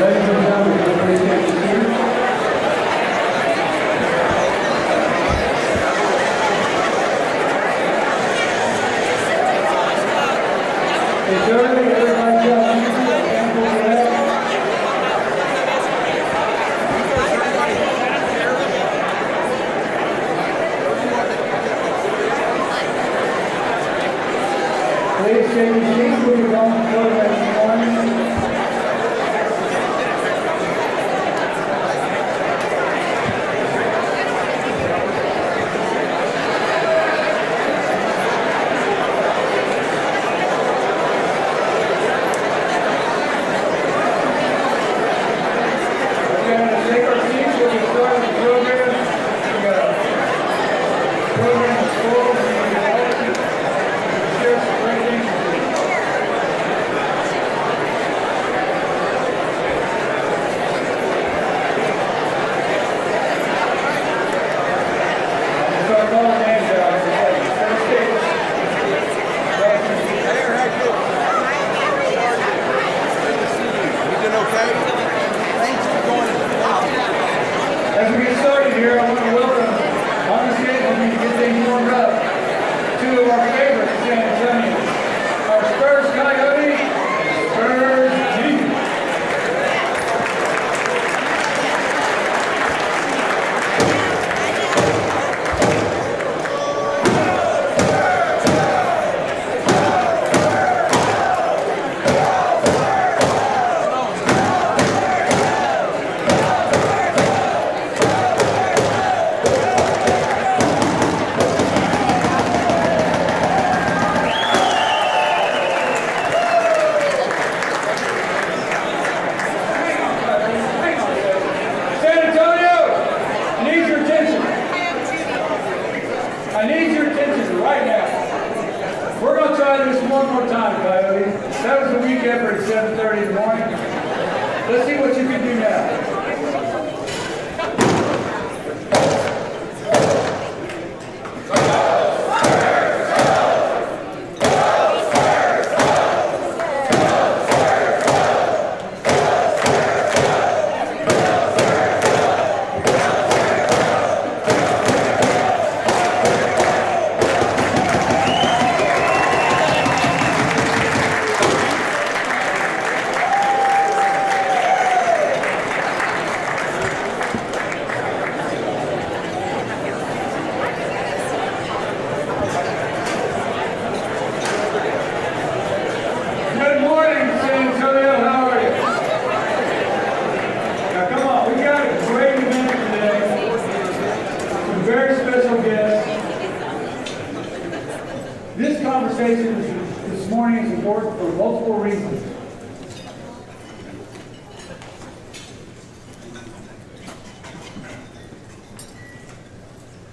Ladies and gentlemen, please take your seats. It's early, everybody got music, and for that. Please take your seats, we'll be going to close this morning. As we get started here, I want to welcome on the stage with me to get things warmed up two of our favorites, San Antonio, our Spurs Coyote and Spurs G. I need your attention right now. We're going to try this one more time, Coyote. That was a week effort at 7:30 in the morning. Let's see what you can do now. This conversation this morning is important for multiple reasons.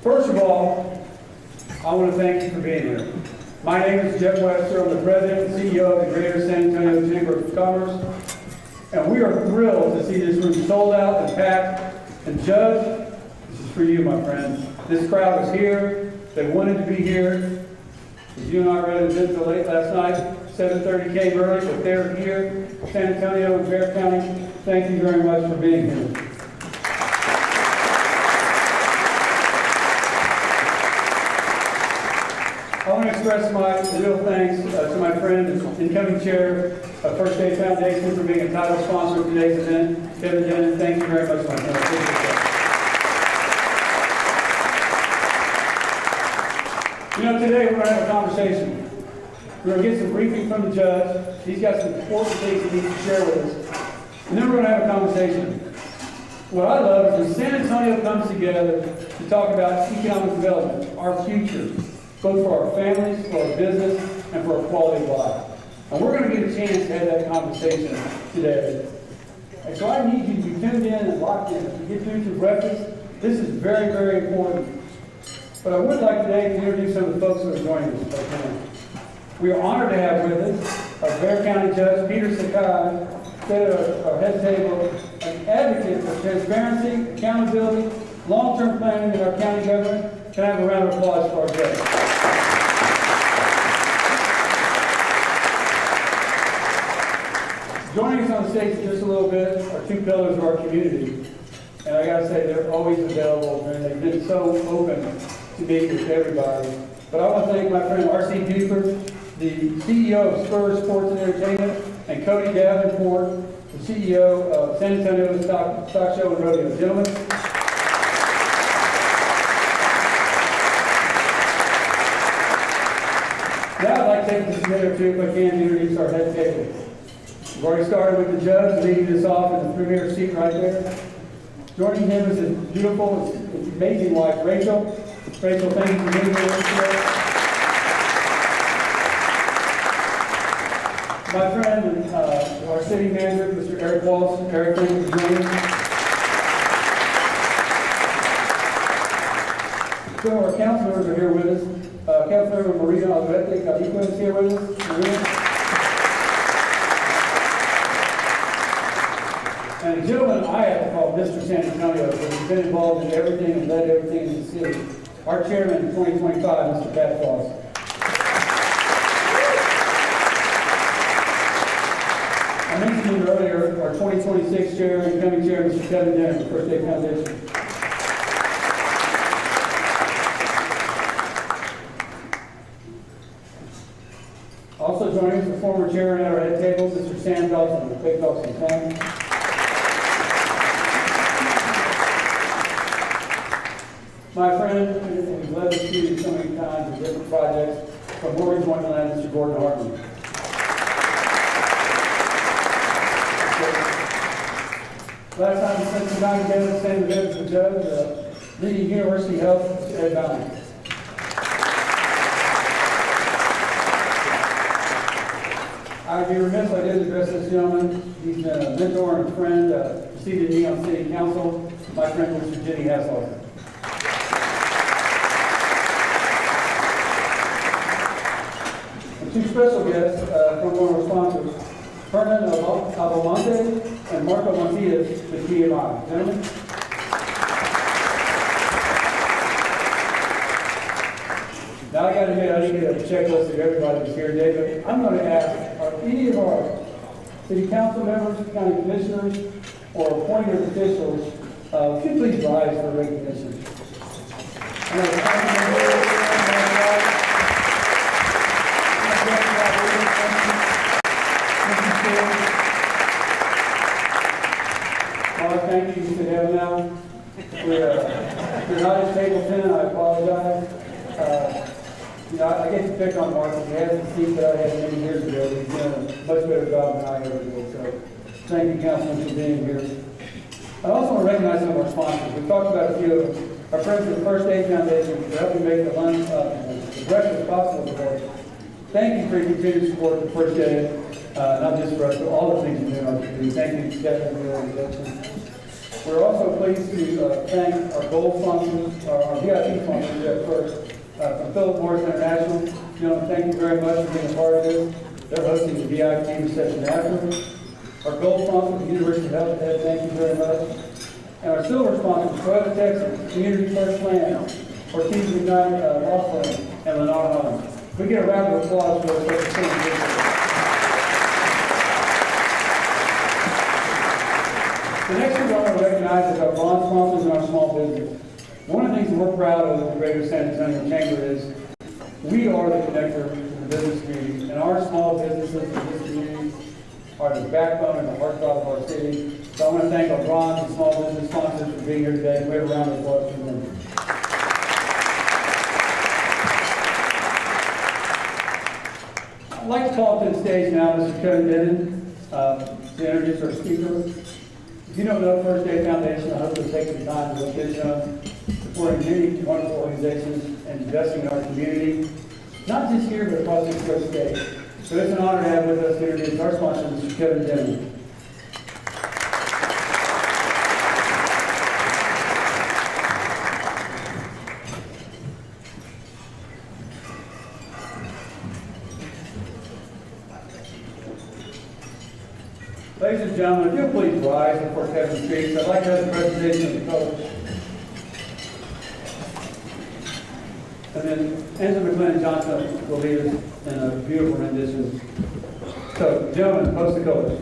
First of all, I want to thank you for being here. My name is Jeff Webster. I'm the President and CEO of the Greater San Antonio Chamber of Commerce. And we are thrilled to see this room sold out and packed. And Judge, this is for you, my friend. This crowd is here. They wanted to be here. You and I read a bit late last night. 7:30 came early, but they're here. San Antonio and Bear County, thank you very much for being here. I want to express my real thanks to my friend and incoming chair of First Day Foundation for being a title sponsor of today's event. Kevin Dennis, thank you very much, my friend. You know, today we're going to have a conversation. We're going to get some briefing from the judge. He's got some important things he needs to share with us. And then we're going to have a conversation. What I love is when San Antonio comes together to talk about economic development, our future, both for our families, for our business, and for our quality of life. And we're going to get a chance to have that conversation today. And so I need you to be tuned in and locked in. As we get through to breakfast, this is very, very important. But I would like today to introduce some of the folks who are joining us. We are honored to have with us our Bear County Judge, Peter Sakai, sat at our head table, an advocate for transparency, accountability, long-term planning in our county government. Can I have a round of applause for our judge? Joining us on the stage just a little bit are two pillars of our community. And I gotta say, they're always available, and they've been so open to meet with everybody. But I want to thank my friend R.C. Buford, the CEO of Spurs Sports and Entertainment, and Cody Davenport, the CEO of San Antonio Stock Show and Rodeo. Gentlemen. Now I'd like to take this minute or two, if I can, to introduce our head table. We've already started with the judge, leading us off in the premier seat right there. Joining him is his beautiful, his amazing wife, Rachel. Rachel, thank you for being here with us today. My friend and our city manager, Mr. Eric Walsh. Eric, thank you for joining us. Some of our council members are here with us. Councilmember Marina Alvarete Calico is here with us. Marina. And a gentleman I have to call Mr. San Antonio, because he's been involved in everything and led everything in the city. Our chairman in 2025, Mr. Pat Foss. I mentioned him earlier, our 2026 chair and incoming chair, Mr. Kevin Denham, the First Day Foundation. Also joining us, the former chair at our head table, Mr. Sam Dawson, the Big Dawson family. My friend, and he's led us through so many times of different projects, from Morgan's Wonderland, Mr. Gordon Hartman. Last time we spent some time together, the same event as the judge, leading University Health, Mr. Ed Valley. I'd be remiss if I didn't address this gentleman. He's been a mentor and a friend, preceded me on city council, my friend, Mr. Jenny Hassler. Two special guests from one of our sponsors, Hernan Abamonte and Marco Montias with PMI. Gentlemen. Now I got to admit, I didn't get a checklist of everybody who's here today, but I'm going to ask, are any of our city council members, county commissioners, or appointed officials, could you please rise for recognition? Thank you for having now. We're not at table 10, I apologize. I get to pick on Mark. He has the seat that I had many years ago. He's done a much better job than I ever did. So thank you, Councilman, for being here. I also want to recognize some of our sponsors. We've talked about a few of them. Our friends at the First Day Foundation for helping make the lunch the breakfast possible today. Thank you for your continued support of the First Day, not just for us, but all the things we do in our community. Thank you, Stephen, for your organization. We're also pleased to thank our gold sponsors, our VIP sponsors at first, from Philip Morris International. Gentlemen, thank you very much for being a part of this. They're hosting the VIP reception afterwards. Our gold sponsor, the University of Health, thank you very much. And our silver sponsors, Toyota Texas, Community First Land, Ortiz United Law Firm, and Lennar Homes. We get a round of applause for us. The next thing I want to recognize is our bond sponsors and our small business. One of the things we're proud of at the Greater San Antonio Chamber is we are the connector to the business community, and our small businesses in this community are the backbone and the heartthrob of our city. So I want to thank our bronze and small business sponsors for being here today. We have a round of applause for them. I'd like to call up to the stage now Mr. Kevin Denham to introduce our speaker. If you don't know First Day Foundation, I hope you'll take the time to look at them, supporting many wonderful organizations and investing in our community, not just here, but across the First Day. So it's an honor to have with us here today our sponsor, Mr. Kevin Denham. Ladies and gentlemen, if you'll please rise before Kevin speaks, I'd like to have the presentation of the coach. And then Angela McGlennon Johnson will lead us in a beautiful rendition. So, gentlemen, post the coach.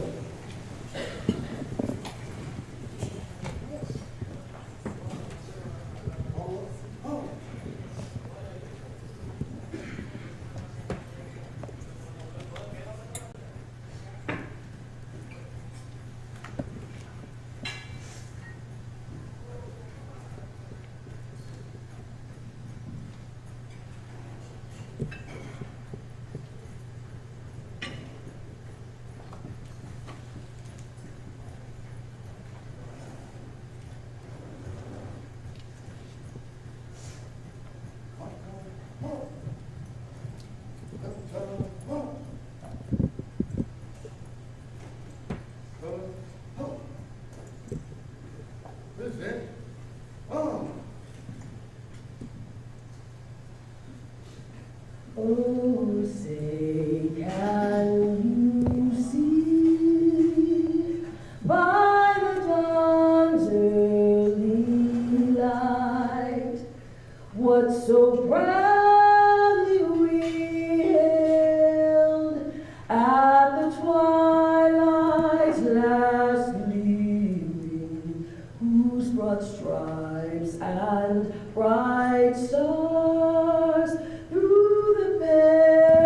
but stripes and bright stars through the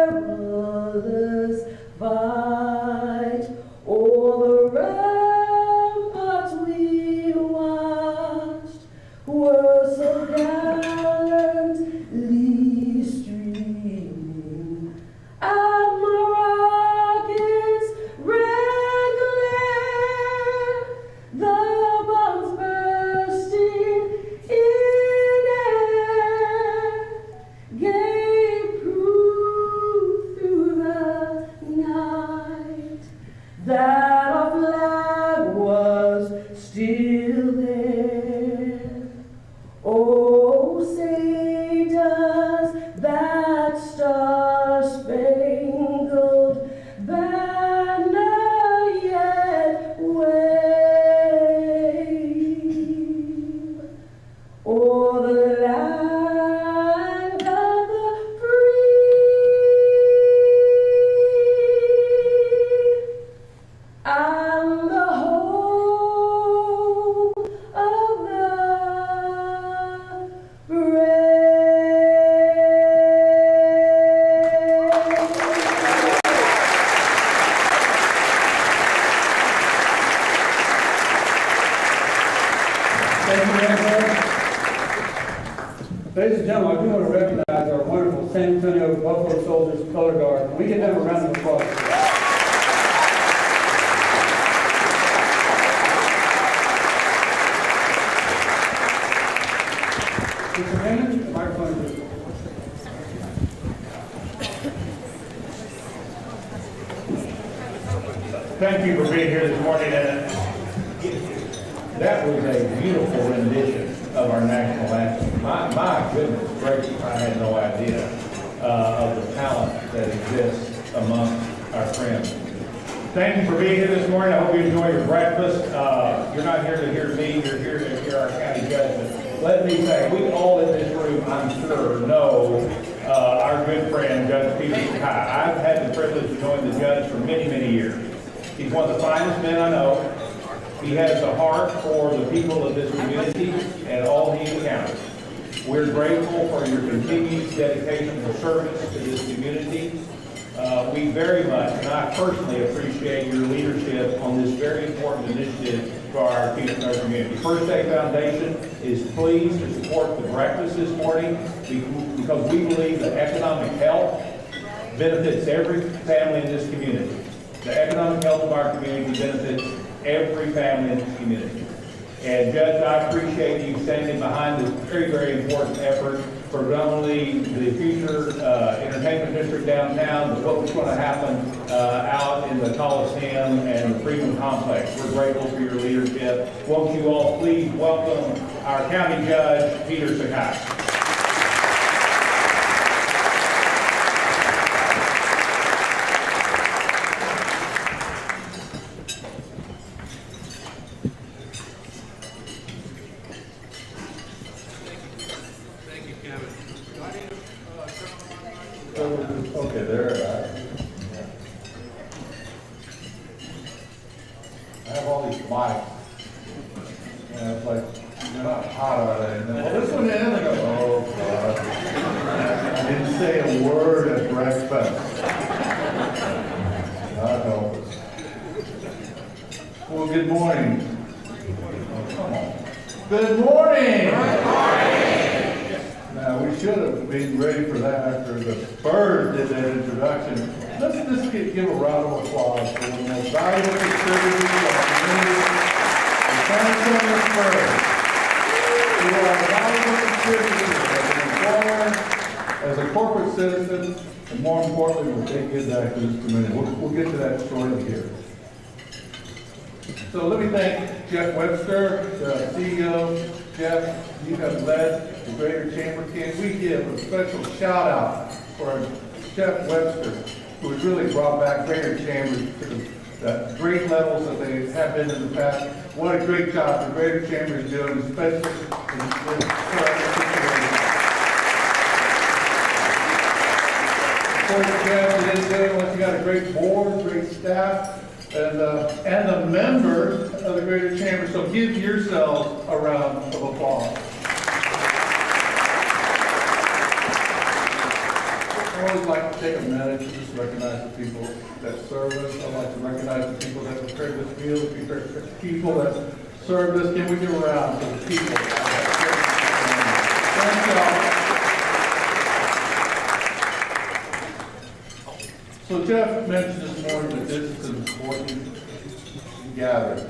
perilous fight. O'er the ramparts we watched were so gallantly streaming, and the rockets' red glare, the bombs bursting in air, gave proof through the night that our flag was still there. Oh, say does that star-spangled banner yet wave o'er the land of the free and the home of the Thank you very much. Ladies and gentlemen, I do want to recognize our wonderful San Antonio Buffalo Soldiers Color Guard. Can we give them a round of applause? Mr. Raymond, the microphone is yours. Thank you for being here this morning. And that was a beautiful rendition of our national anthem. My goodness gracious, I had no idea of the talent that exists among our friends. Thank you for being here this morning. I hope you enjoy your breakfast. You're not here to hear me, you're here to hear our county judge. But let me say, we all in this room, I'm sure, know our good friend, Judge Peter Sakai. I've had the privilege of knowing the judge for many, many years. He's one of the finest men I know. He has a heart for the people of this community and all he encounters. We're grateful for your continued dedication and service to this community. We very much, and I personally appreciate your leadership on this very important initiative for our people in our community. First Day Foundation is pleased to support the breakfast this morning because we believe that economic health benefits every family in this community. The economic health of our community benefits every family in this community. And Judge, I appreciate you standing behind this very, very important effort for not only the future entertainment district downtown, but what's going to happen out in the Coliseum and the Freedom Complex. We're grateful for your leadership. Won't you all please welcome our county judge, Peter Sakai. Okay, there. I have all these mics. And it's like, they're not hot, are they? And then, well, this one is. And I go, oh, God. I didn't say a word at breakfast. God help us. Well, good morning. Oh, come on. Good morning. Good morning. Now, we should have been ready for that after the Spurs did that introduction. Let's just give a round of applause for the most valuable contributors to our community, the San Antonio Spurs, who are valuable contributors as an employer, as a corporate citizen, and more importantly, what they give back to this community. We'll get to that shortly here. So let me thank Jeff Webster, the CEO. Jeff, you have led the Greater Chamber King. We give a special shout out for Jeff Webster, who has really brought back Greater Chamber to the great levels that they have been in the past. What a great job the Greater Chamber is doing, especially in this current situation. Of course, Jeff, you didn't do it unless you got a great board, great staff, and the members of the Greater Chamber, so give yourselves a round of applause. I always like to take a minute to just recognize the people that serve us. I like to recognize the people that prepared this meal, the people that served us. Can we give a round to the people? Thank y'all. So Jeff mentioned this morning that this is an important gathering.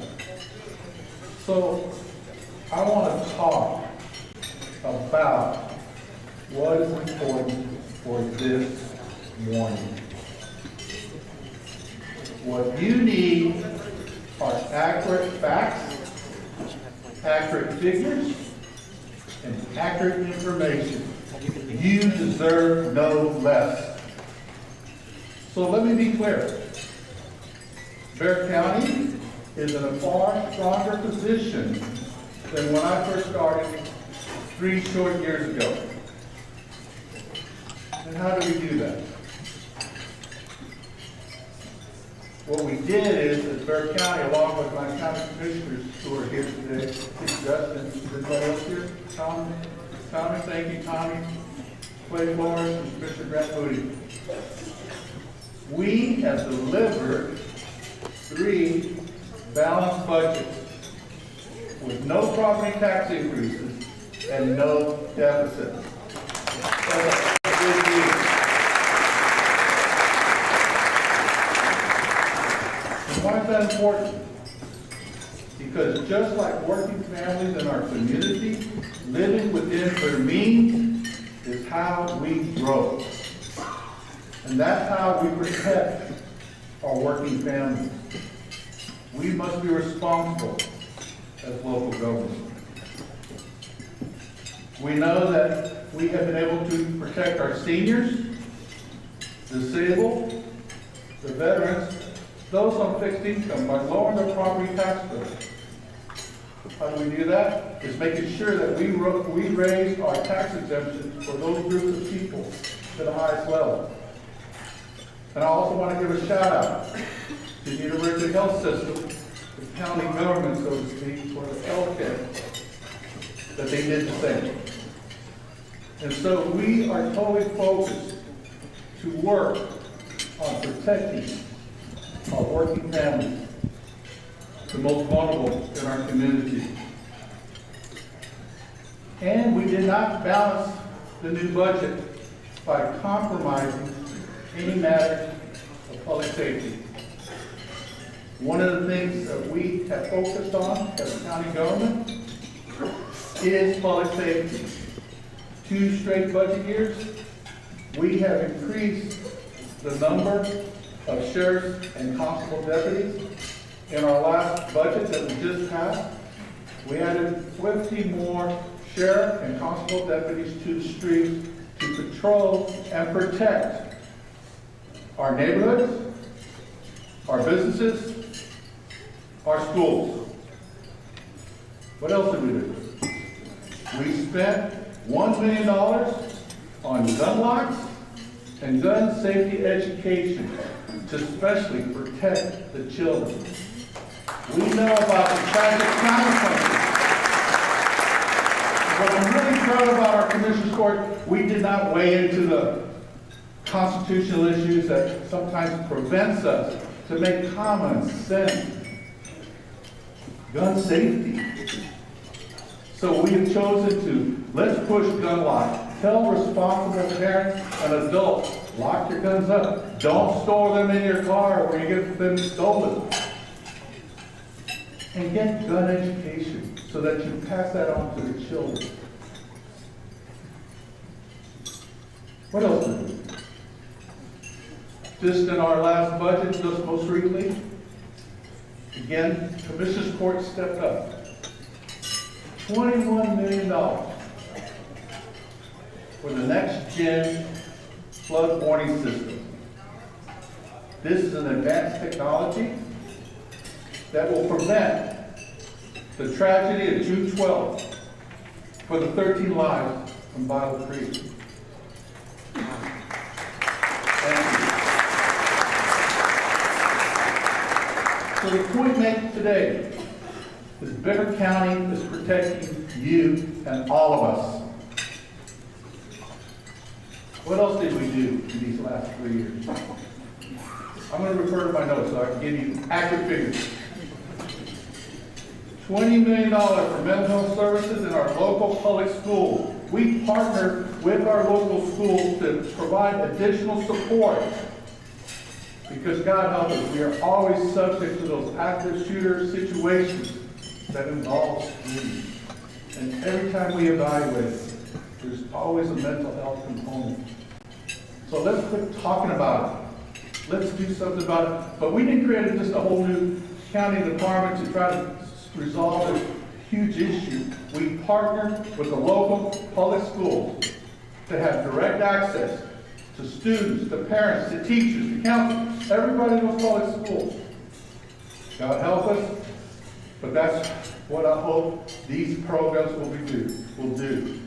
So I want to talk about what is important for this morning. What you need are accurate facts, accurate figures, and accurate information. You deserve no less. So let me be clear. Bear County is in a far stronger position than when I first started 3 short years ago. And how do we do that? What we did is, as Bear County, along with my county commissioners who are here today, Justin, everybody else here, Tommy, thank you, Tommy, Clay Flores, and Commissioner Grant Moody. We have delivered 3 balanced budgets with no property tax increases and no deficits. That's a good news. And why is that important? Because just like working families in our community, living within their means is how we grow. And that's how we protect our working families. We must be responsible as local government. We know that we have been able to protect our seniors, disabled, the veterans, those on fixed income by lowering their property tax bill. How do we do that? Is making sure that we raise our tax exemption for those groups of people to the highest level. And I also want to give a shout out to the University Health System, the county government, so to speak, for the health care, that they did the same. And so we are totally focused to work on protecting our working families, the most vulnerable in our community. And we did not balance the new budget by compromising any matter of public safety. One of the things that we have focused on as a county government is public safety. 2 straight budget years, we have increased the number of sheriffs and constable deputies. In our last budget that we just passed, we added 50 more sheriff and constable deputies to the streets to patrol and protect our neighborhoods, our businesses, our schools. What else did we do? We spent $1 million on gun locks and gun safety education to especially protect the children. We know about the tragic consequences. But I'm really proud about our Commissioners Court. We did not weigh into the constitutional issues that sometimes prevents us to make common sense gun safety. So we have chosen to, let's push gun lock. Tell responsible parents and adults, lock your guns up. Don't store them in your car where you get them stolen. And get gun education so that you pass that on to the children. What else did we do? Just in our last budget, just most recently, again, Commissioners Court stepped up. $21 million for the next gen flood warning system. This is an advanced technology that will prevent the tragedy of June 12th for the 13 lives from Battle Creek. Thank you. So the point made today Bitter County is protecting you and all of us. What else did we do in these last 3 years? I'm going to refer to my notes so I can give you accurate figures. $20 million for mental health services in our local public schools. We partner with our local schools to provide additional support. Because God help us, we are always subject to those active shooter situations that involve students. And every time we evaluate, there's always a mental health component. So let's quit talking about it. Let's do something about it. But we didn't create just a whole new county department to try to resolve this huge issue. We partner with the local public schools to have direct access to students, to parents, to teachers, to counselors, everybody in those public schools. God help us, but that's what I hope these programs will do,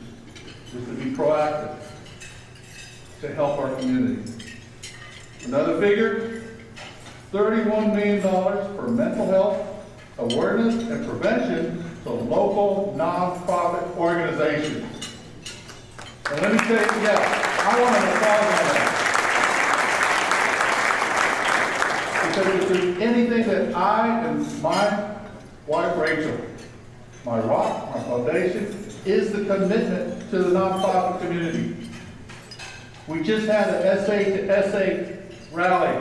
is to be proactive, to help our community. Another figure, $31 million for mental health awareness and prevention to local nonprofit organizations. And let me tell you, I want an applause on that. Because if there's anything that I and my wife Rachel, my rock, my foundation, is the commitment to the nonprofit community. We just had an SA to SA rally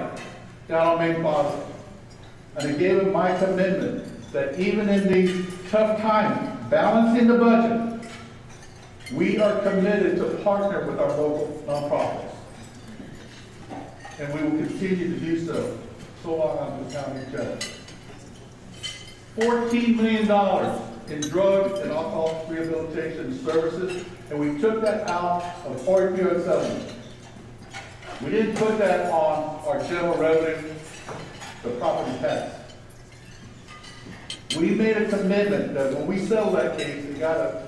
down on Main Plaza. And I gave them my commitment that even in these tough times, balancing the budget, we are committed to partner with our local nonprofits. And we will continue to do so long as the county judge. $14 million in drug and alcohol rehabilitation services, and we took that out of opioid settlement. We didn't put that on our general revenue, the property tax. We made a commitment that when we settled that case and got a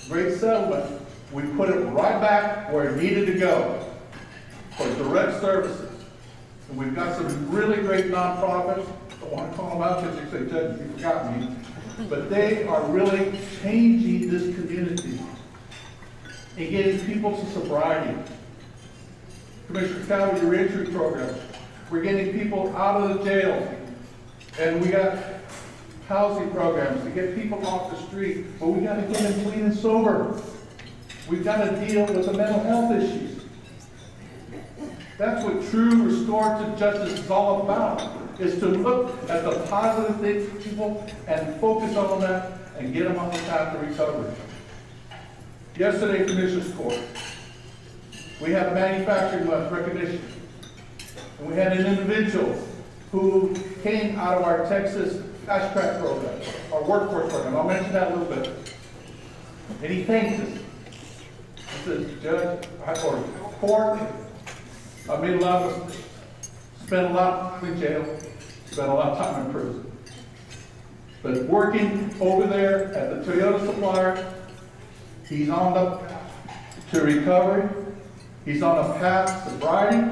great settlement, we put it right back where it needed to go for direct services. And we've got some really great nonprofits. I don't want to call them out because you say, Judge, you forgot me. But they are really changing this community and getting people to sobriety. Commissioner Calvin, your reentry program. We're getting people out of the jail. And we got housing programs to get people off the street. But we got to get them clean and sober. We've got to deal with the mental health issues. That's what true restorative justice is all about, is to look at the positive things for people and focus on that and get them on the path to recovery. Yesterday, Commissioner's Court, we had manufacturing recognition. And we had an individual who came out of our Texas Fast Track program, our workforce program. I'll mention that a little bit. And he thanked us. He says, Judge, I made a lot of mistakes. Spent a lot of time in jail. Spent a lot of time in prison. But working over there at the Toyota supplier, he's on the path to recovery. He's on a path to sobriety.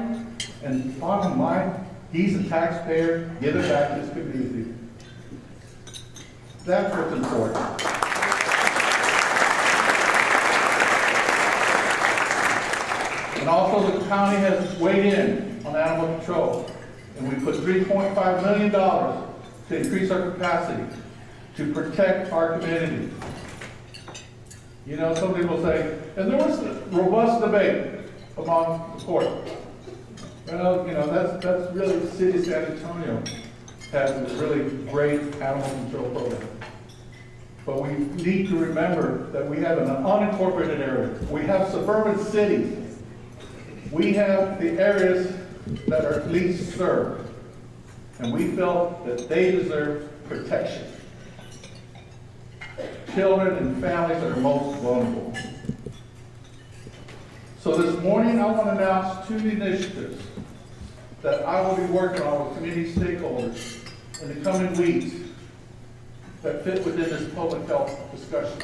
And bottom line, he's a taxpayer giving back to his community. That's what's important. And also the county has weighed in on animal control. And we put $3.5 million to increase our capacity to protect our community. You know, some people say, and there was a robust debate among the court. Well, you know, that's really the city of San Antonio has a really great animal control program. But we need to remember that we have an unincorporated area. We have suburban cities. We have the areas that are least served. And we felt that they deserve protection. Children and families that are most vulnerable. So this morning I want to announce 2 initiatives that I will be working on with community stakeholders in the coming weeks that fit within this public health discussion.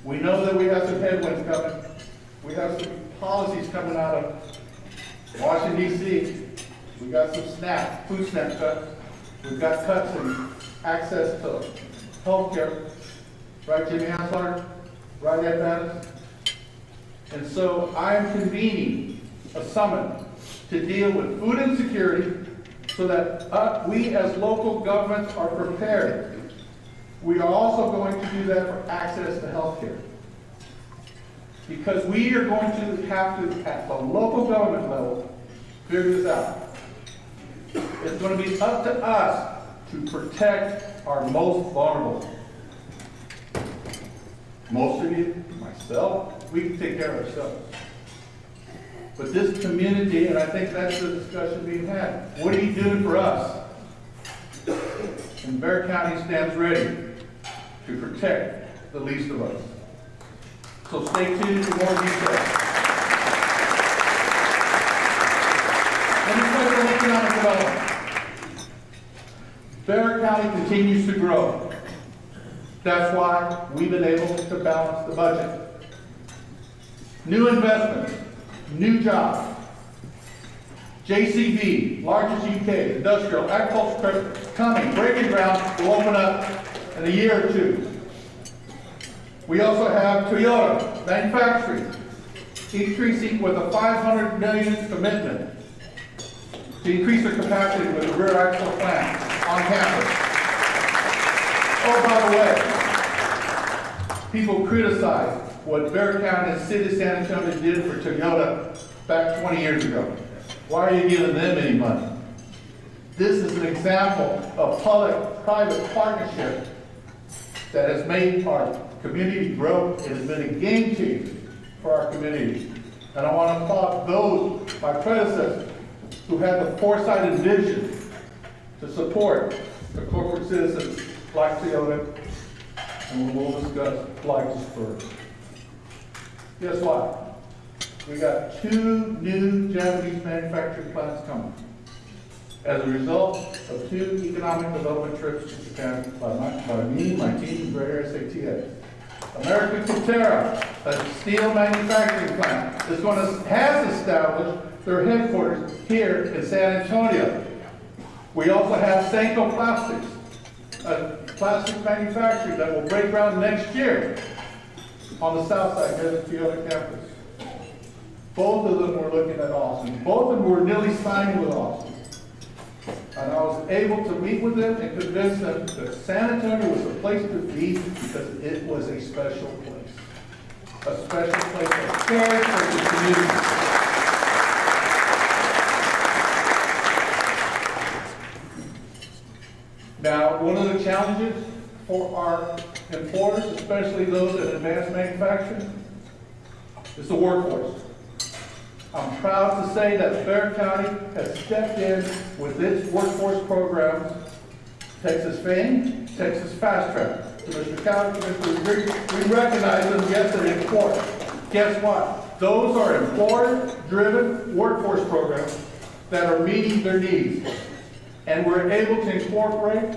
We know that we have some headwinds coming. We have some policies coming out of Washington, D.C. We got some food snap cuts. We've got cuts in access to health care. Right, Jimmy Hansler? Right, Ed Mattis? And so I am convening a summit to deal with food insecurity so that we as local governments are prepared. We are also going to do that for access to health care. Because we are going to have to, at the local government level, figure this out. It's going to be up to us to protect our most vulnerable. Most of you, myself, we can take care of ourselves. But this community, and I think that's the discussion being had, what are you doing for us? And Bexar County stands ready to protect the least of us. So stay tuned for more details. Let me touch on economic development. Bexar County continues to grow. That's why we've been able to balance the budget. New investments, new jobs. JCB, largest UK industrial agriculture credit, coming, breaking ground, will open up in a year or two. We also have Toyota manufacturing, increasing with a $500 million commitment to increase their capacity with the rear axle plant on campus. Oh, by the way, people criticize what Bexar County and the City of San Antonio did for Toyota back 20 years ago. Why are you giving them any money? This is an example of public-private partnership that has made our community grow. It has been a game changer for our community. And I want to applaud those, my predecessors, who had the foresight and vision to support the corporate citizens like Toyota, and we'll discuss like the Spurs. Guess what? We got 2 new Japanese manufacturing plants coming as a result of 2 economic development trips to Japan by me, my team, and Greater SATX. American Coterra, a steel manufacturing plant, has established their headquarters here in San Antonio. We also have Senko Plastics, a plastic manufacturer that will break ground next year on the south side near the Toyota campus. Both of them were looking at Austin. Both of them were nearly signing with Austin. And I was able to meet with them and convince them that San Antonio was a place to be because it was a special place. A special place that cared for the community. Now, one of the challenges for our employers, especially those in advanced manufacturing, is the workforce. I'm proud to say that Bexar County has stepped in with its workforce programs, Texas FAME, Texas Fast Track. Commissioner County, we recognize them, yes, they're important. Guess what? Those are employer-driven workforce programs that are meeting their needs. And we're able to incorporate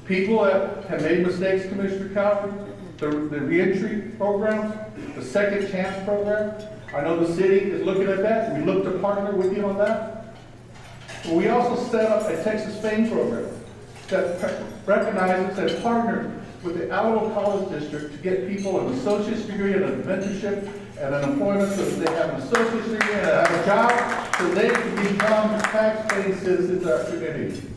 people that have made mistakes, Commissioner County, the reentry programs, the second chance program. I know the city is looking at that. We look to partner with you on that. But we also set up a Texas FAME program that recognizes and partners with the Alamo College District to get people an associate's degree and a mentorship and an employment so that they have an associate's degree and have a job so they can become tax-paying citizens of our community.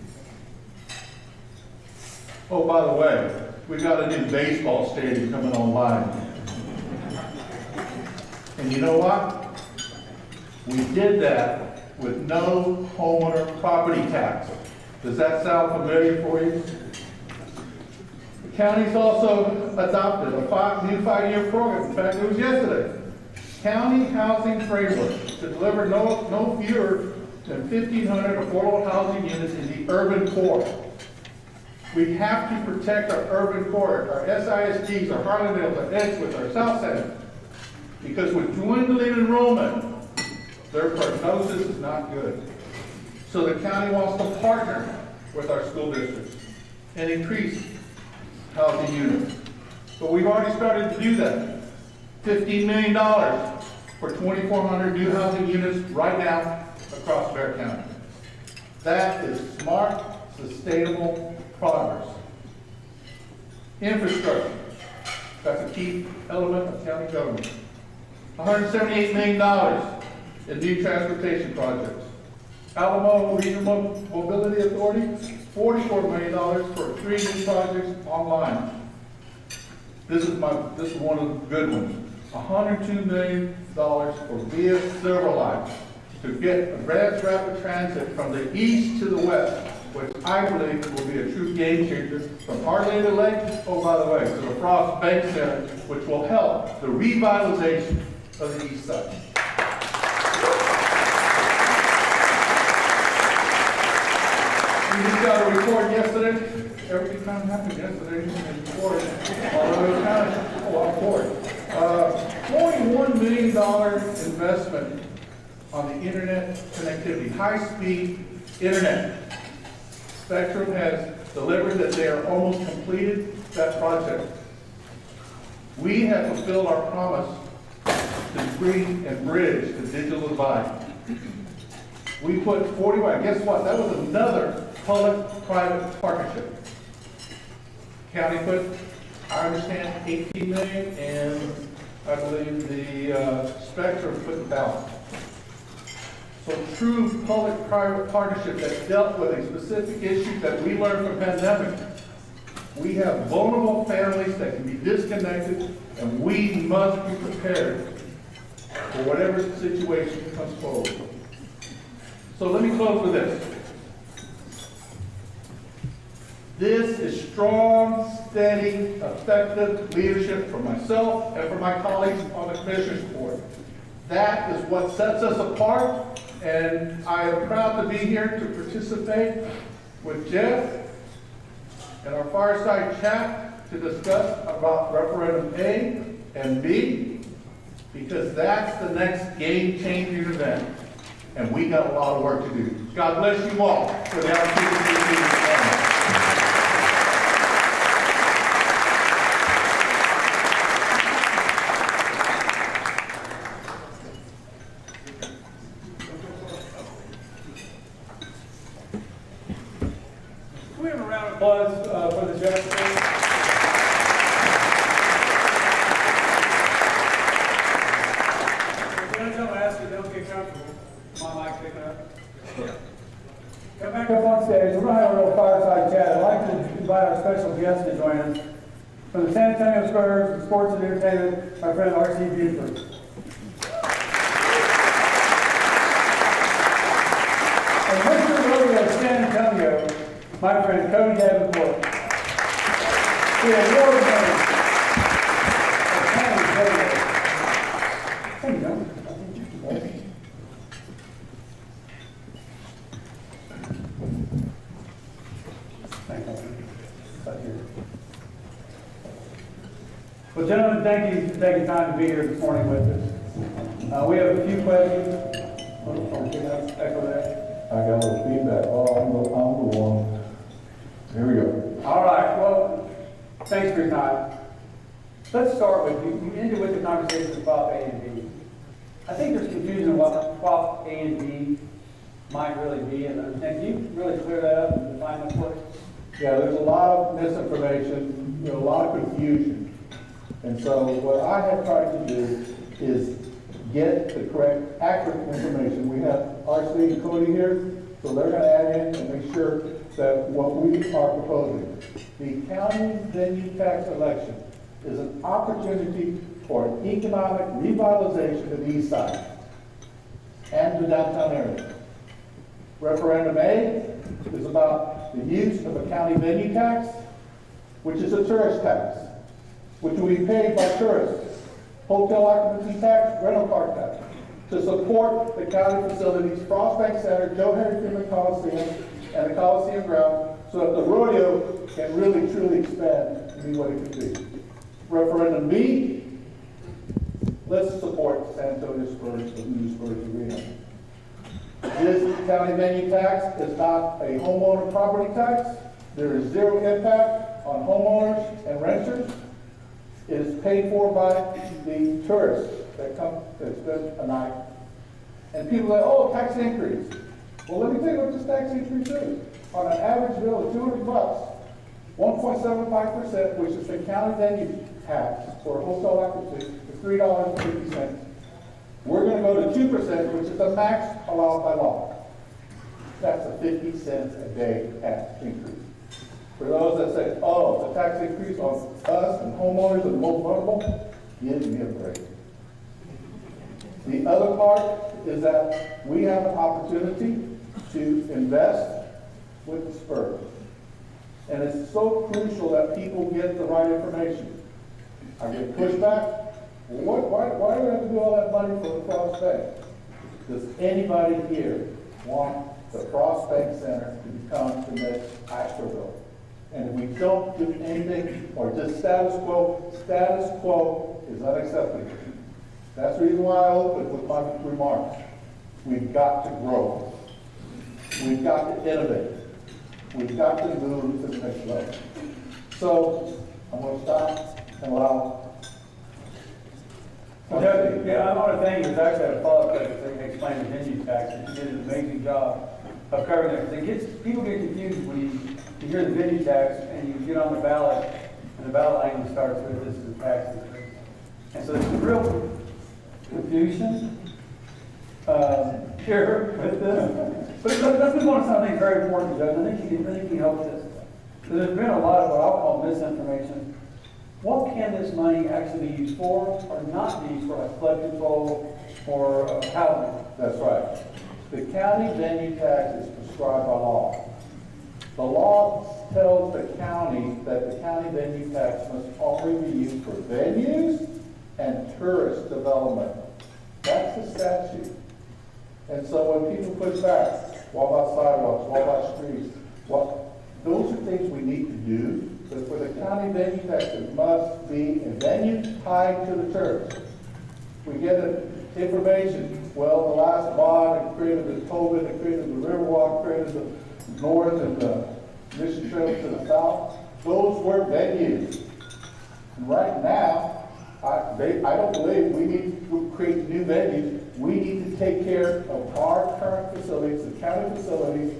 Oh, by the way, we got a new baseball stadium coming online. And you know what? We did that with no homeowner property tax. Does that sound familiar for you? The county's also adopted a new 5-year program. In fact, it was yesterday. County Housing Framework to deliver no fewer than 1,500 affordable housing units in the urban core. We have to protect our urban core, our SISDs, our Harlandales, our Edgewood, our South Center. Because with dwindling enrollment, their prognosis is not good. So the county wants to partner with our school districts and increase housing units. But we've already started to do that. $15 million for 2,400 new housing units right now across Bexar County. That is smart, sustainable progress. Infrastructure, that's a key element of county government. $178 million in new transportation projects. Alamo Regional Mobility Authority, $44 million for 3 new projects online. This is one of the good ones. $102 million for via Silver Line to get advanced rapid transit from the east to the west, which I believe will be a true game changer from Harley Lake, oh, by the way, to the Frost Bank Center, which will help the revitalization of the east side. We just got a report yesterday. Everything kind of happened yesterday in the report, although it was kind of a lot for it. $41 million investment on the internet connectivity, high-speed internet. Spectrum has delivered that they are almost completed that project. We have fulfilled our promise to bring and bridge the digital divide. We put 41, guess what? That was another public-private partnership. County put, I understand, 18 million, and I believe the Spectrum put the balance. So true public-private partnership that dealt with a specific issue that we learned from pandemic. We have vulnerable families that can be disconnected, and we must be prepared for whatever situation comes forward. So let me close with this. This is strong, steady, effective leadership for myself and for my colleagues on the Commissioners Board. That is what sets us apart, and I am proud to be here to participate with Jeff in our fireside chat to discuss about referendum A and B, because that's the next game-changing event, and we got a lot of work to do. God bless you all for the opportunity to be here today. We have a round of applause for the judge. Gentlemen, I ask you, don't get comfortable. My mic picking up. Come back up on stage. We're going to have a real fireside chat. I'd like to invite our special guest to join us. From the San Antonio Spurs, and Sports and Entertainment, my friend R.C. Buford. And Mr. Rodeo of San Antonio, my friend Cody Davenport. The award winner of County Rodeo. There you go. Well, gentlemen, thank you for taking time to be here this morning with us. We have a few questions. Echo that. I got a little feedback. Oh, I'm the one. Here we go. All right. Well, thanks for your time. Let's start with you. You ended with the conversation of Prop A and B. I think there's confusion on what Prop A and B might really be, and can you really clear that up and define that for us? Yeah, there's a lot of misinformation, a lot of confusion. And so what I have tried to do is get the correct, accurate information. We have RC and Cody here, so they're going to add in and make sure that what we are proposing. The county venue tax election is an opportunity for an economic revitalization of the east side and the downtown area. Referendum A is about the use of a county venue tax, which is a tourist tax, which will be paid by tourists, hotel occupancy tax, rental car tax, to support the county facilities, Frost Bank Center, Joe Henry Freeman Coliseum, and the Coliseum ground, so that the rodeo can really, truly expand and be what it could be. Referendum B, let's support San Antonio Spurs, the new Spurs arena. This county venue tax is not a homeowner property tax. There is zero impact on homeowners and renters. It is paid for by the tourists that come to spend a night. And people say, oh, tax increase. Well, let me tell you what this tax increase is. On an average bill of $200, 1.75%, which is the county venue tax for hotel occupancy, is $3.50. We're gonna go to 2%, which is the max allowed by law. That's a 50 cents a day tax increase. For those that say, oh, the tax increase on us and homeowners and the most vulnerable, give me a break. The other part is that we have an opportunity to invest with the Spurs. And it's so crucial that people get the right information. I get pushback. Well, why do we have to do all that money for the Frost Bank? Does anybody here want the Frost Bank Center to become the next Asheville? And if we don't do anything or just status quo is unacceptable. That's the reason why I opened with my remarks. We've got to grow. We've got to innovate. We've got to move to the next level. So I'm going to stop and allow. Yeah, I want to thank you. There's actually a follow-up question so you can explain the venue tax. You did an amazing job of covering that. People get confused when you hear the venue tax and you get on the ballot, and the ballot language starts with this is a tax increase. And so there's a real confusion here with this. But let's move on to something very important, Judge. I think you can help this. So there's been a lot of what I'll call misinformation. What can this money actually be used for or not be used for, like flood control or housing? That's right. The county venue tax is prescribed by law. The law tells the county that the county venue tax must only be used for venues and tourist development. That's the statute. And so when people push back, what about sidewalks, what about streets, those are things we need to do. But for the county venue tax, it must be a venue tied to the church. We get information, well, the last bond, it created the COVID, it created the Riverwalk, created the north and the mission trail to the south. Those were venues. And right now, I don't believe we need to create new venues. We need to take care of our current facilities, the county facilities,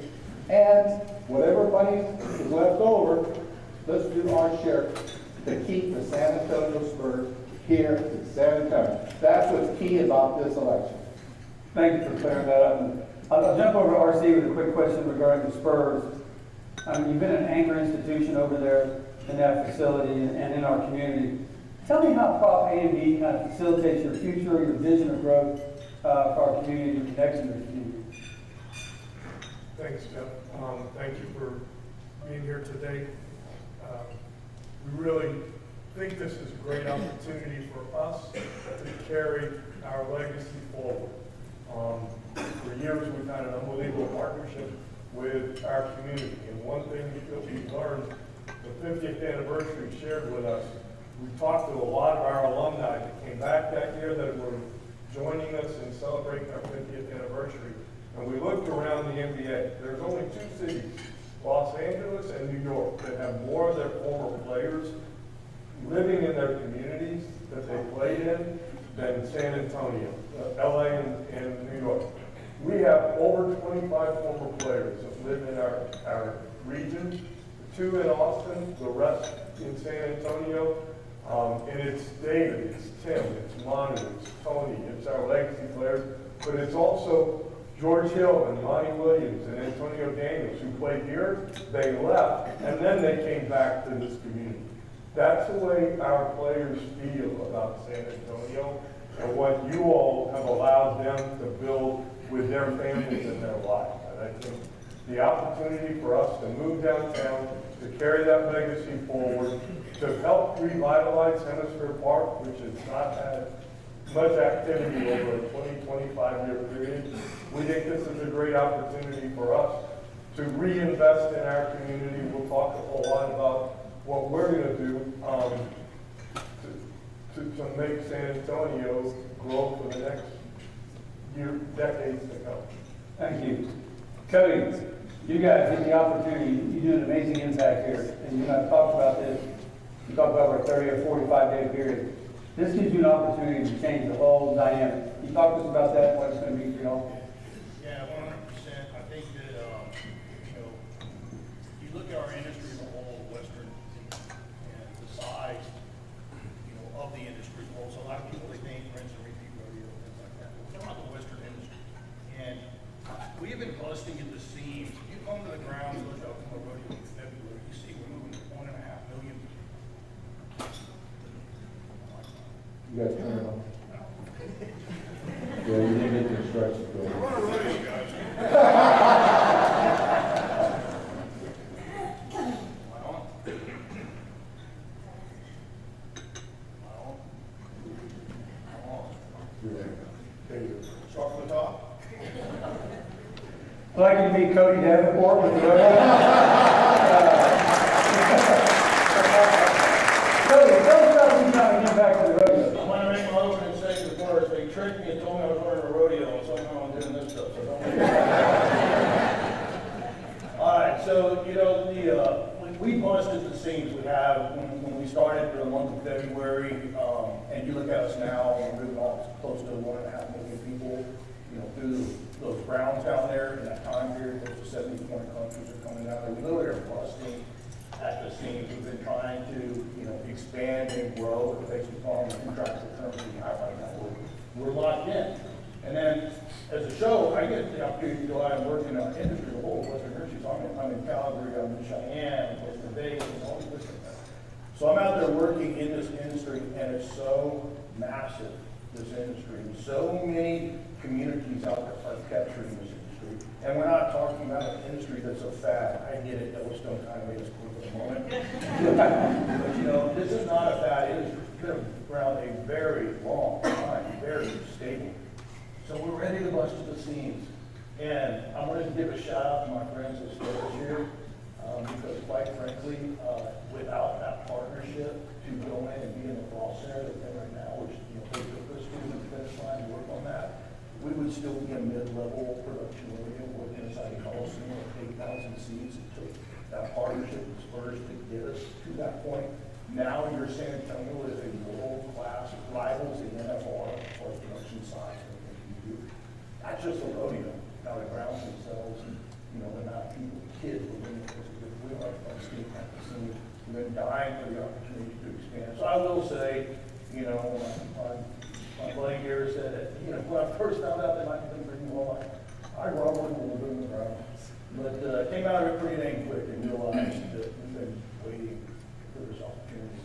and whatever money is left over, let's do our share to keep the San Antonio Spurs here in San Antonio. That's what's key about this election. Thank you for clearing that up. And I'll jump over to RC with a quick question regarding the Spurs. I mean, you've been an anchor institution over there in that facility and in our community. Tell me how Prop A and B kind of facilitates your future, your vision of growth for our community, your connection to the community. Thanks, Jeff. Thank you for being here today. We really think this is a great opportunity for us to carry our legacy forward. For years, we've had an unbelievable partnership with our community. And one thing that we've learned, the 50th anniversary shared with us, we talked to a lot of our alumni that came back that year that were joining us in celebrating our 50th anniversary. And we looked around the NBA. There's only two cities, Los Angeles and New York, that have more of their former players living in their communities that they played in than San Antonio, LA and New York. We have over 25 former players that live in our region, 2 in Austin, the rest in San Antonio. And it's David, it's Tim, it's Monty, it's Tony, it's our legacy players, but it's also George Hill and Monty Williams and Antonio Daniels who played here. They left, and then they came back to this community. That's the way our players feel about San Antonio and what you all have allowed them to build with their families and their lives. And I think the opportunity for us to move downtown, to carry that legacy forward, to help revitalize Hemisphere Park, which has not had much activity over a 25-year period. We think this is a great opportunity for us to reinvest in our community. We'll talk a whole lot about what we're going to do to make San Antonio grow for the next decades to come. Thank you. Cody, you guys get the opportunity. You do an amazing impact here. And you and I talked about this. You talked about our 30 or 45-day period. This gives you an opportunity to change the whole dynamic. Can you talk to us about that, what it's going to be for y'all? Yeah, 100%. I think that, you look at our industry as a whole, Western busting at the seams. You come to the ground, look up on the rodeo in February, you see we're moving 1.5 million. You guys turn it on. Yeah, you need to get the instructions We're going. on a rodeo, guys. Am I on? There you go. Start from the top. I'd like you to meet Cody Davenport with the rodeo. Cody, tell us about you trying to get back to the rodeo. I want to make my opening statement first. They tricked me and told me I was running a rodeo, and somehow I'm doing this stuff. So all right, so we busted the seams we have when we started for the month of February, and you look at us now, we're moving off close to 1.5 million people, through those grounds down there in that time period. Close to 70 foreign countries are coming out there. We literally are busting at the seams. We've been trying to, expand and grow based upon the contractual terms we have right now. We're locked in. And then, as a show, I get the opportunity to go out and work in our industry, the whole Western Hershey's. I'm in Calgary, I'm in Cheyenne, Western Vegas, and all these different things. So I'm out there working in this industry, and it's so massive, this industry. So many communities out there are capturing this industry. And we're not talking about an industry that's a fad. I get it, Yellowstone kind of made us cool for the moment. But this is not a fad. It has been around a very long time, very stable. So we're ready to bust to the seams. And I wanted to give a shout out to my friends at Spurs here, because quite frankly, without that partnership to go in and be in the ball center that we're in right now, which they took us to the finish line to work on that, we would still be a mid-level production area working inside the Coliseum with 8,000 seats. It took that partnership with Spurs to get us to that point. Now your San Antonio is a world-class rivals in NFR for production size. Not just a rodeo. Now the grounds themselves, and the amount of people, kids, we like to skate at the scene. We've been dying for the opportunity to expand. So I will say, my buddy here said that, when I first found out they might be bringing more, I grumbled when we were doing the grounds. But came out of it pretty dang quick and realized that we've been waiting for this opportunity.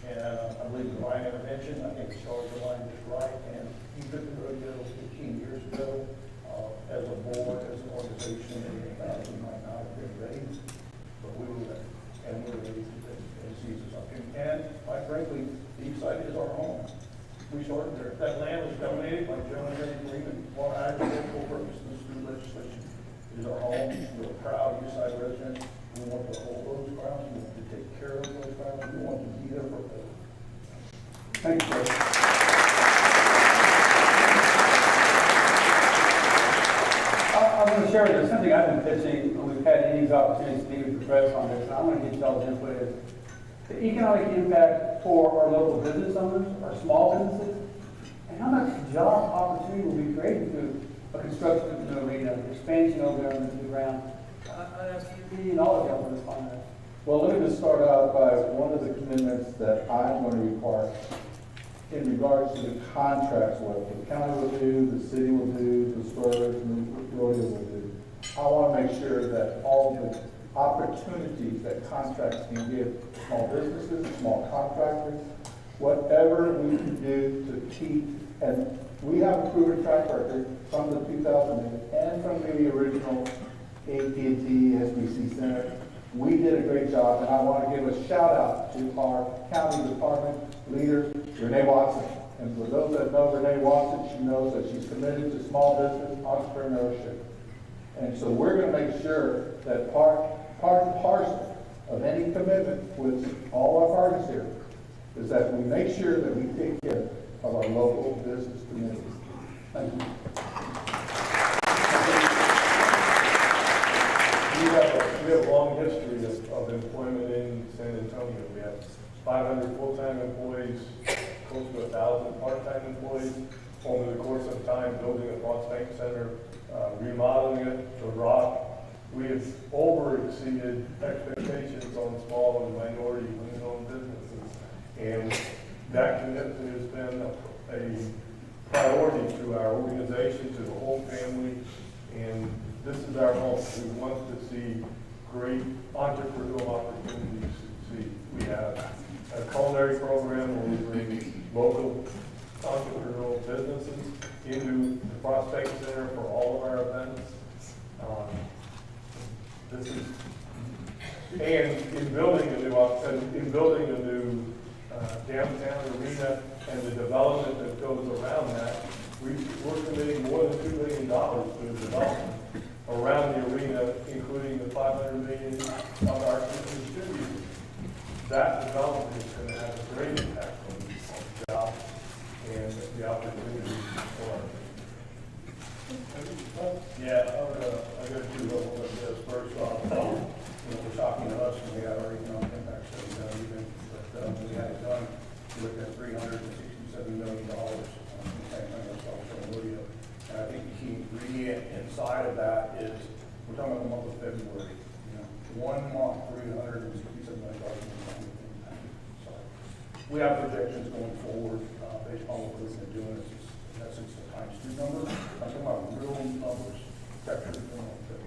And I believe the right intervention, I think the stars aligned just right. And we took the rodeo 15 years ago as a board, as an organization, and we might not have been ready, but we were ready. And we were ready to seize this opportunity. And quite frankly, the Eastside is our home. We started there. That land was donated by Joe and Eddie Freeman for agricultural purposes. This new legislation is our home. We're proud Eastside residents. We want to hold those grounds. We want to take care of those grounds. We want to be there for them. Thank you, Chris. I'm going to share with you something I've been pitching when we've had any opportunities to meet with the press on this, and I want to get y'all's input is the economic impact for our local business owners, our small businesses, and how much job opportunity will be created through a construction of the arena, expansion over there on the new ground. I ask you and all of y'all to respond to that. Well, let me just start out by one of the commitments that I'm going to require in regards to the contracts, what the county will do, the city will do, the Spurs and the Rodeo will do. I want to make sure that all the opportunities that contracts can give small businesses, small contractors, whatever we can do to keep, and we have a proven track record from the 2008 and from the original AT&T SBC Center. We did a great job, and I want to give a shout out to our county department leader, Renee Watson. And for those that know Renee Watson, she knows that she's committed to small business entrepreneurship. And so we're going to make sure that part and parcel of any commitment with all our partners here is that we make sure that we take care of our local business communities. Thank you. We have a long history of employment in San Antonio. We have 500 full-time employees, close to 1,000 part-time employees. Over the course of time, building a Fox Bank Center, remodeling it to rock. We have over-exceeded expectations on small and minority women-owned businesses. And that commitment has been a priority to our organization, to the whole family. And this is our home. We want to see great entrepreneurial opportunities succeed. We have a culinary program where we bring local entrepreneurial businesses into the Prospect Center for all of our events. This is, and in building a new downtown arena and the development that goes around that, we're committing more than $2 million to the development around the arena, including the $500 million of our existing studios. That development is going to have a great impact on jobs and the opportunities for our. Yeah, I go to the Spurs, we're talking to us, and we had our economic impact study done even, but we had it done, we looked at $367 million on San Antonio, from Rodeo. And I think the key ingredient inside of that is, we're talking about the month of February, 1 month, $367 million in impact. So we have projections going forward, based on what we're going to do, and that's the times 2 number. I'm talking about real numbers, captured from the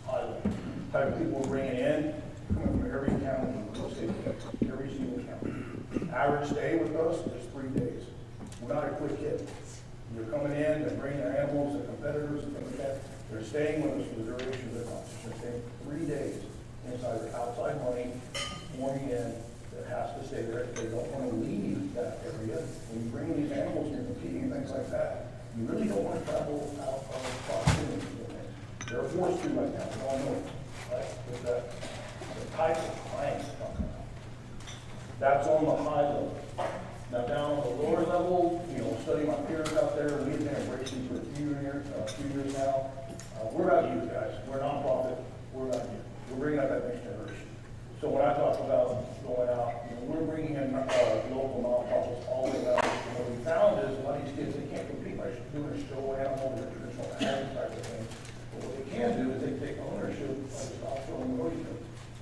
highway. Type of people we're bringing in, coming from every county, every single county. Average stay with us is 3 days. We're not a quick hit. They're coming in, they're bringing their animals, their competitors, and things like that. They're staying with us for the duration of their concert. They're staying 3 days inside their outside money, pouring in, that has to stay there. They don't want to leave that area. When you bring these animals and you're competing and things like that, you really don't want to travel out of proximity to them. They're forced to right now. We all know it, right? With the type of clients that come out. That's on the high level. Now down on the lower level, studying my peers out there, we've been embracing for a few years now. We're not you guys. We're a nonprofit. We're not you. We're bringing out that next generation. So when I talk about going out, we're bringing in local nonprofits all the way out. And what we found is a lot of these kids, they can't compete by doing a show animal or traditional ag type of thing. But what they can do is they take ownership of the Rodeo and Rodeo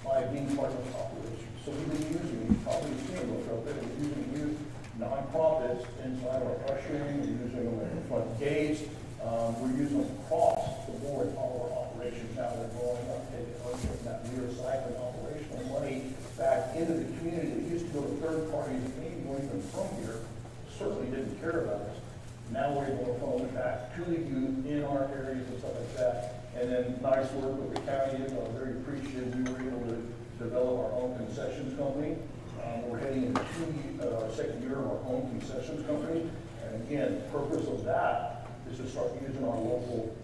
by being part of the population. So we've been using, probably seen those out there, we're using youth nonprofits inside our ushering, we're using them at the front gates, we're using them across the board, all our operations now that are growing up, taking ownership of that recycling operational money back into the community that used to go to third parties that maybe weren't even from here, certainly didn't care about us. Now we're able to funnel it back to the youth in our areas and stuff like that. And then nice work with the county, I'm very appreciative we were able to develop our own concessions company. We're heading into our 2nd year of our own concessions company. And again, the purpose of that is to start using our local